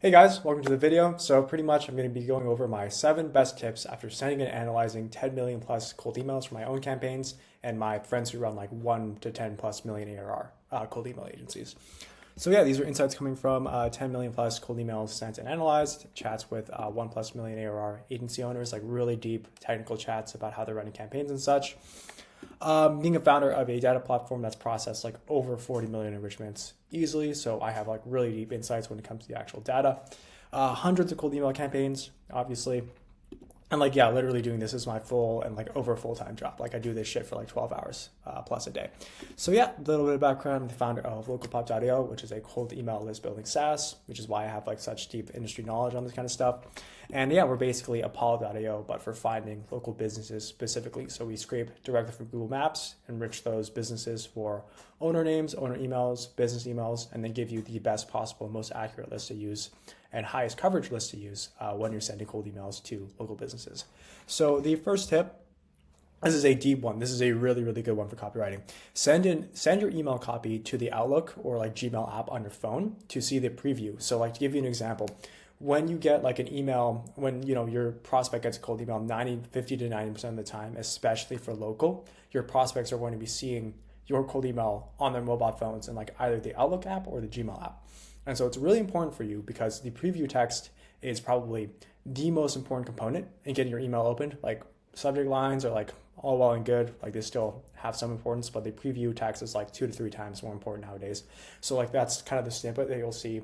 Hey guys, welcome to the video. So pretty much I'm going to be going over my 7 best tips after sending and analyzing 10 million plus cold emails for my own campaigns and my friends who run like 1 to 10 plus million ARR cold email agencies. So yeah, these are insights coming from 10 million plus cold emails sent and analyzed, chats with 1 plus million ARR agency owners, like really deep technical chats about how they're running campaigns and such. Being a founder of a data platform that's processed like over 40 million enrichments easily, so I have like really deep insights when it comes to the actual data. Hundreds of cold email campaigns, obviously, and like, yeah, literally doing this is my full and like over full-time job. Like I do this shit for like 12 hours plus a day. So yeah, a little bit of background. I'm the founder of LocalPop.io, which is a cold email list building SaaS, which is why I have like such deep industry knowledge on this kind of stuff. And yeah, we're basically Apollo.io, but for finding local businesses specifically. So we scrape directly from Google Maps, enrich those businesses for owner names, owner emails, business emails, and then give you the best possible, most accurate list to use and highest coverage list to use when you're sending cold emails to local businesses. So the first tip, this is a deep one. This is a really, really good one for copywriting. Send your email copy to the Outlook or like Gmail app on your phone to see the preview. So like to give you an example, when you get like an email, when your prospect gets a cold email 50 to 90% of the time, especially for local, your prospects are going to be seeing your cold email on their mobile phones in like either the Outlook app or the Gmail app. And so it's really important for you because the preview text is probably the most important component in getting your email opened. Like subject lines are like all well and good, like they still have some importance, but the preview text is like 2 to 3 times more important nowadays. So like that's kind of the snippet that you'll see.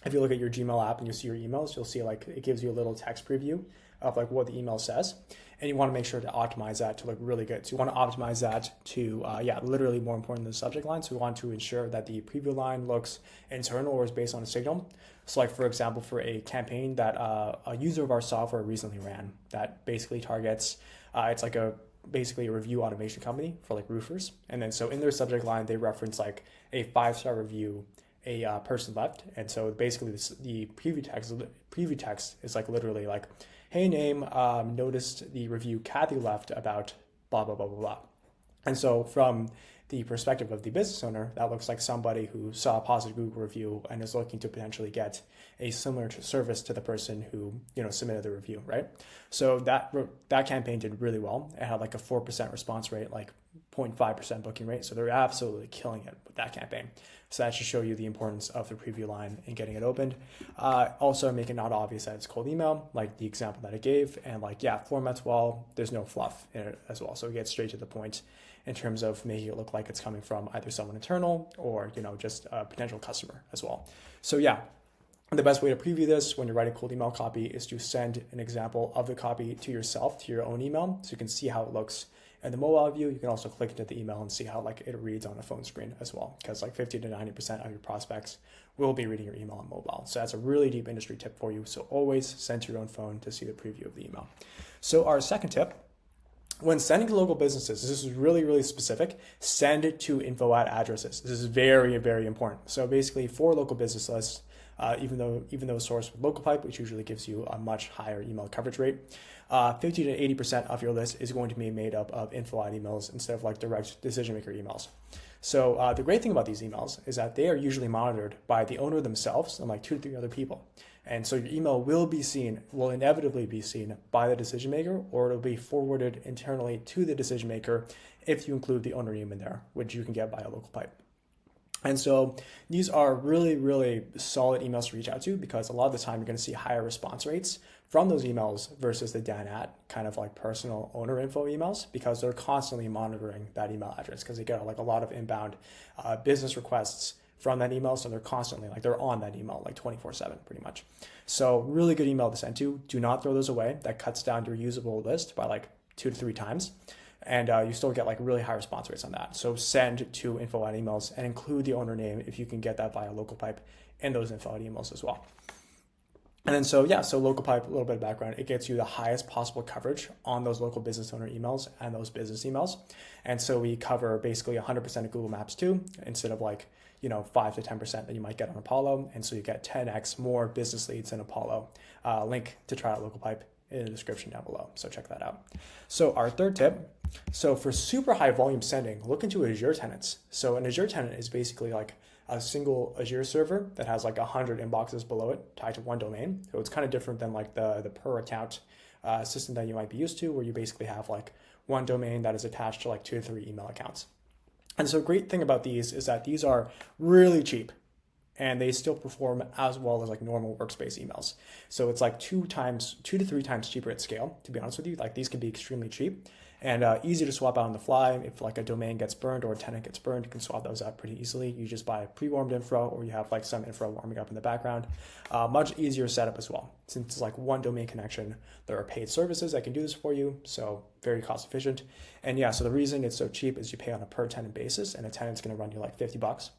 If you look at your Gmail app and you see your emails, you'll see like it gives you a little text preview of like what the email says. And you want to make sure to optimize that to look really good. So you want to optimize that to, literally more important than the subject line. So we want to ensure that the preview line looks internal or is based on a signal. So like, for example, for a campaign that a user of our software recently ran that basically targets, it's like basically a review automation company for like roofers. And then so in their subject line, they reference like a 5-star review a person left. And so basically the preview text is like literally like, hey name, noticed the review Kathy left about blah, blah, blah, blah, blah. And so from the perspective of the business owner, that looks like somebody who saw a positive Google review and is looking to potentially get a similar service to the person who submitted the review, right? So that campaign did really well. It had like a 4% response rate, like 0.5% booking rate. So they're absolutely killing it with that campaign. So that should show you the importance of the preview line and getting it opened. Also make it not obvious that it's cold email, like the example that I gave, and like, yeah, formats well, there's no fluff in it as well. So we get straight to the point in terms of making it look like it's coming from either someone internal or, just a potential customer as well. So yeah, the best way to preview this when you're writing cold email copy is to send an example of the copy to yourself, to your own email, so you can see how it looks in the mobile view. You can also click into the email and see how like it reads on a phone screen as well, because like 50 to 90% of your prospects will be reading your email on mobile. So that's a really deep industry tip for you. So always send to your own phone to see the preview of the email. So our second tip, when sending to local businesses, this is really, really specific, send it to info at addresses. This is very, very important. So basically for local business lists, even though sourced with LocalPipe, which usually gives you a much higher email coverage rate, 50 to 80% of your list is going to be made up of info at emails instead of like direct decision maker emails. So the great thing about these emails is that they are usually monitored by the owner themselves and like 2 to 3 other people. And so your email will inevitably be seen by the decision maker, or it'll be forwarded internally to the decision maker if you include the owner name in there, which you can get via LocalPipe. And so these are really, really solid emails to reach out to, because a lot of the time you're going to see higher response rates from those emails versus the Dan at kind of like personal owner info emails, because they're constantly monitoring that email address, because they get like a lot of inbound business requests from that email. So they're constantly like, they're on that email like 24/7 pretty much. So really good email to send to. Do not throw those away. That cuts down your usable list by like 2 to 3 times. And you still get like really high response rates on that. So send to info at emails and include the owner name if you can get that via LocalPipe in those info at emails as well. And then so LocalPipe, a little bit of background, it gets you the highest possible coverage on those local business owner emails and those business emails. And so we cover basically 100% of Google Maps too, instead of like 5 to 10% that you might get on Apollo. And so you get 10x more business leads in Apollo. Link to try out LocalPipe in the description down below. So check that out. So our third tip, so for super high volume sending, look into Azure tenants. So an Azure tenant is basically like a single Azure server that has like 100 inboxes below it tied to one domain. So it's kind of different than like the per account system that you might be used to, where you basically have like one domain that is attached to like 2 to 3 email accounts. And so great thing about these is that these are really cheap and they still perform as well as like normal workspace emails. So it's like 2 to 3 times cheaper at scale, to be honest with you. Like these can be extremely cheap and easy to swap out on the fly. If like a domain gets burned or a tenant gets burned, you can swap those out pretty easily. You just buy pre-warmed infra or you have like some infra warming up in the background. Much easier setup as well. Since it's like one domain connection, there are paid services that can do this for you. So very cost efficient. And yeah, so the reason it's so cheap is you pay on a per tenant basis and a tenant's going to run you like $50.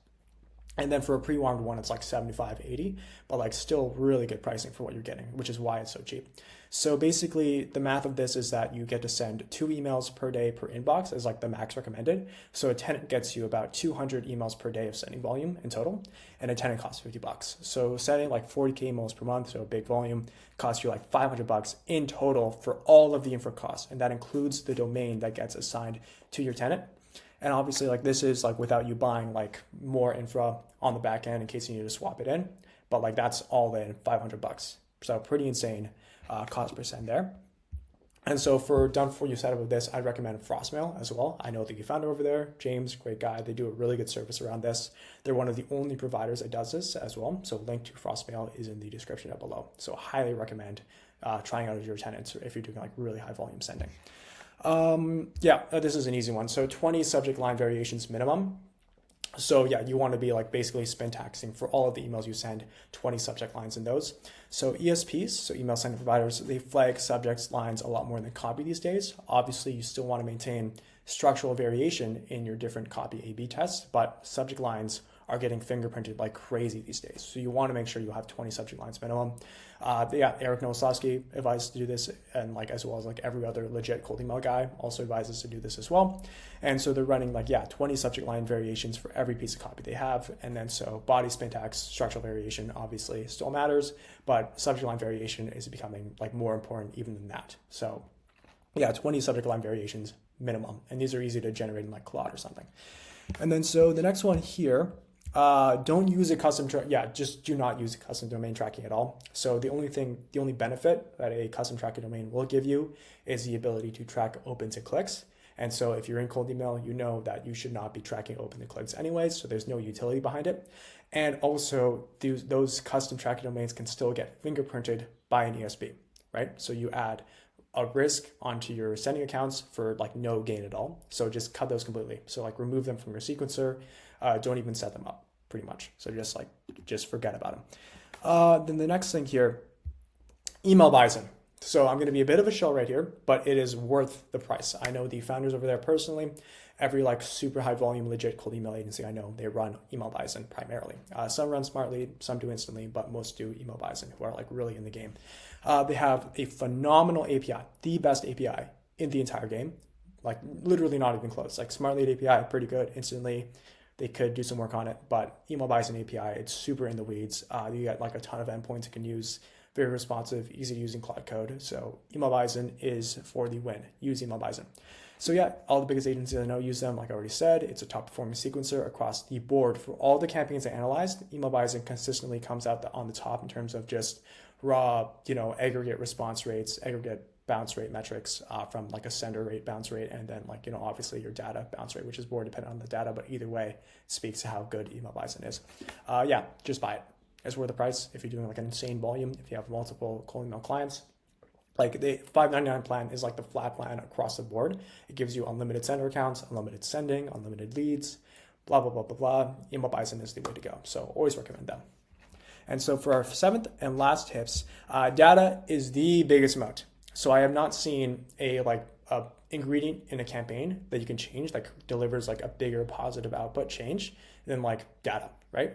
And then for a pre-warmed one, it's like 75, 80, but like still really good pricing for what you're getting, which is why it's so cheap. So basically the math of this is that you get to send 2 emails per day per inbox as like the max recommended. So a tenant gets you about 200 emails per day of sending volume in total, and a tenant costs $50. So sending like 40K emails per month, so a big volume, costs you like $500 in total for all of the infra costs. And that includes the domain that gets assigned to your tenant. And obviously like this is like without you buying like more infra on the back end in case you need to swap it in, but like that's all in $500. So pretty insane cost per send there. And so for done for you setup of this, I'd recommend Frostmail as well. I know the founder over there, James, great guy. They do a really good service around this. They're one of the only providers that does this as well. So link to Frostmail is in the description down below. So highly recommend trying out your tenants if you're doing like really high volume sending. This is an easy one. So 20 subject line variations minimum. So yeah, you want to be like basically syntaxing for all of the emails you send, 20 subject lines in those. So ESPs, so email sending providers, they flag subject lines a lot more than copy these days. Obviously, you still want to maintain structural variation in your different copy A/B tests, but subject lines are getting fingerprinted like crazy these days. So you want to make sure you have 20 subject lines minimum. Eric Nowoslavsky advises to do this, and like as well as like every other legit cold email guy also advises to do this as well. And so they're running like 20 subject line variations for every piece of copy they have. And then so body syntax, structural variation obviously still matters, but subject line variation is becoming like more important even than that. So 20 subject line variations minimum, and these are easy to generate in like Claude or something. And then so the next one here, don't use a custom, just do not use a custom domain tracking at all. So the only benefit that a custom tracking domain will give you is the ability to track opens and clicks. And so if you're in cold email, you know that you should not be tracking open and clicks anyways, so there's no utility behind it. And also those custom tracking domains can still get fingerprinted by an ESP, right? So you add a risk onto your sending accounts for like no gain at all. So just cut those completely. So like remove them from your sequencer. Don't even set them up pretty much. So just forget about them. Then the next thing here, Email Bison. So I'm going to be a bit of a shill right here, but it is worth the price. I know the founders over there personally. Every like super high volume, legit cold email agency I know, they run Email Bison primarily. Some run Smartly, some do Instantly, but most do Email Bison, who are like really in the game. They have a phenomenal API, the best API in the entire game. Like literally not even close. Like Smartly API, pretty good. Instantly, they could do some work on it, but Email Bison API, it's super in the weeds. You get like a ton of endpoints you can use. Very responsive, easy to use in Cloud Code. So Email Bison is for the win. Use Email Bison. So yeah, all the biggest agencies I know use them. Like I already said, it's a top performing sequencer across the board. For all the campaigns I analyzed, Email Bison consistently comes out on the top in terms of just raw, aggregate response rates, aggregate bounce rate metrics from like a sender rate, bounce rate, and then like, obviously your data bounce rate, which is more dependent on the data, but either way, it speaks to how good Email Bison is. Just buy it. It's worth the price if you're doing like an insane volume, if you have multiple cold email clients. Like the $5.99 plan is like the flat plan across the board. It gives you unlimited sender accounts, unlimited sending, unlimited leads, blah, blah, blah, blah, blah. Email Bison is the way to go. So always recommend them. And so for our 7th and last tips, data is the biggest moat. So I have not seen a ingredient in a campaign that you can change that delivers like a bigger positive output change than like data, right?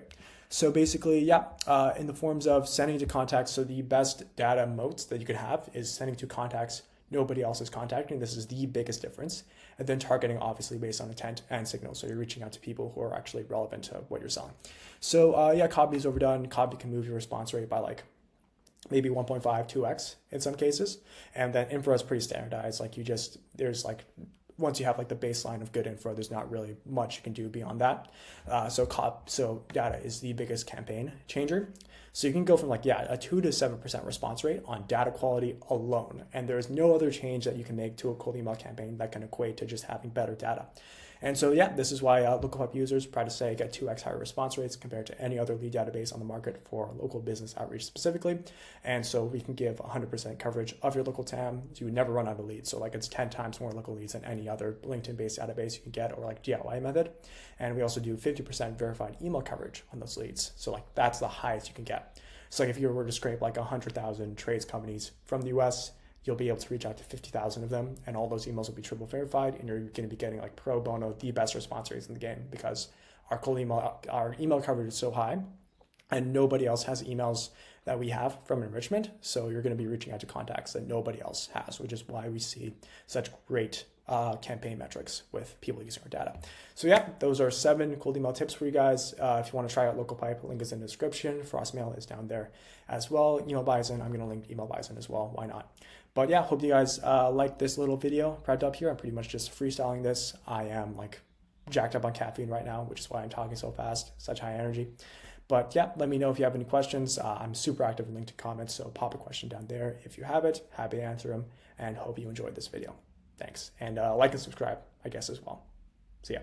So basically, in the forms of sending to contacts, so the best data moats that you could have is sending to contacts nobody else is contacting. This is the biggest difference. And then targeting obviously based on intent and signal. So you're reaching out to people who are actually relevant to what you're selling. So copy is overdone. Copy can move your response rate by like maybe 1.5, 2x in some cases. And then infra is pretty standardized. Like there's like once you have like the baseline of good info, there's not really much you can do beyond that. So data is the biggest campaign changer. So you can go from like, yeah, a 2 to 7% response rate on data quality alone. And there's no other change that you can make to a cold email campaign that can equate to just having better data. And so, yeah, this is why local pipe users, proud to say, get 2x higher response rates compared to any other lead database on the market for local business outreach specifically. And so we can give 100% coverage of your local TAM. So you would never run out of leads. So like it's 10 times more local leads than any other LinkedIn-based database you can get, or like DIY method. And we also do 50% verified email coverage on those leads. So like that's the highest you can get. So like if you were to scrape like 100,000 trades companies from the US, you'll be able to reach out to 50,000 of them, and all those emails will be triple verified, and you're going to be getting like pro bono the best response rates in the game, because our email coverage is so high, and nobody else has emails that we have from enrichment. So you're going to be reaching out to contacts that nobody else has, which is why we see such great campaign metrics with people using our data. So yeah, those are 7 cold email tips for you guys. If you want to try out LocalPipe, link is in the description. Frostmail is down there as well. Email Bison, I'm going to link Email Bison as well. Why not? But yeah, hope you guys like this little video prepped up here. I'm pretty much just freestyling this. I am like jacked up on caffeine right now, which is why I'm talking so fast, such high energy. But yeah, let me know if you have any questions. I'm super active in LinkedIn comments, so pop a question down there. If you have it, happy to answer them, and hope you enjoyed this video. Thanks. And like and subscribe, I guess, as well. See ya.